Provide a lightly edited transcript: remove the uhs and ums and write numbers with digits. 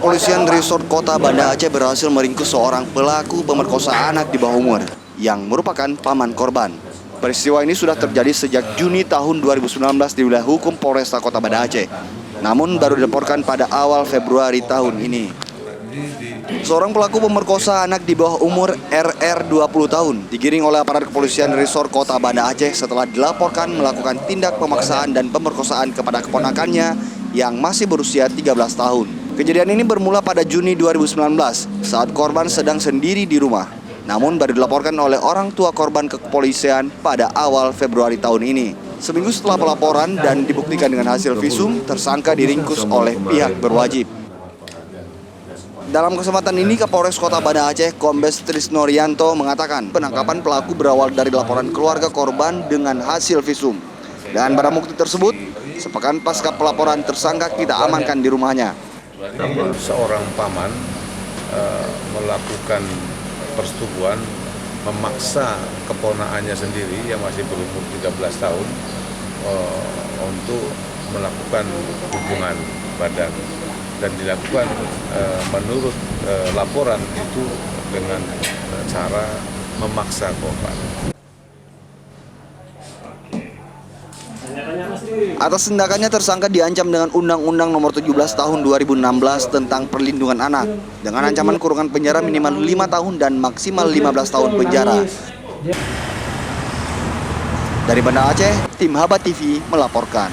Kepolisian Resort Kota Banda Aceh berhasil meringkus seorang pelaku pemerkosaan anak di bawah umur yang merupakan paman korban. Peristiwa ini sudah terjadi sejak Juni tahun 2019 di wilayah hukum Polresta Kota Banda Aceh. Namun baru dilaporkan pada awal Februari tahun ini. Seorang pelaku pemerkosa anak di bawah umur RR 20 tahun digiring oleh aparat kepolisian Resort Kota Banda Aceh setelah dilaporkan melakukan tindak pemaksaan dan pemerkosaan kepada keponakannya yang masih berusia 13 tahun. Kejadian ini bermula pada Juni 2019 saat korban sedang sendiri di rumah. Namun baru dilaporkan oleh orang tua korban ke kepolisian pada awal Februari tahun ini. Seminggu setelah pelaporan dan dibuktikan dengan hasil visum, tersangka diringkus oleh pihak berwajib. Dalam kesempatan ini, Kapolres Kota Banda Aceh, Kombes Trisno Rianto mengatakan penangkapan pelaku berawal dari laporan keluarga korban dengan hasil visum. Dan barang bukti tersebut, sepekan pasca pelaporan tersangka kita amankan di rumahnya. Namun seorang paman melakukan persetubuhan, memaksa keponakannya sendiri yang masih berumur 13 tahun untuk melakukan hubungan badan. Dan dilakukan menurut laporan itu dengan cara memaksa korban. Atas tindakannya tersangka diancam dengan Undang-Undang Nomor 17 Tahun 2016 tentang Perlindungan Anak dengan ancaman kurungan penjara minimal 5 tahun dan maksimal 15 tahun penjara. Dari Banda Aceh, tim Haba TV melaporkan.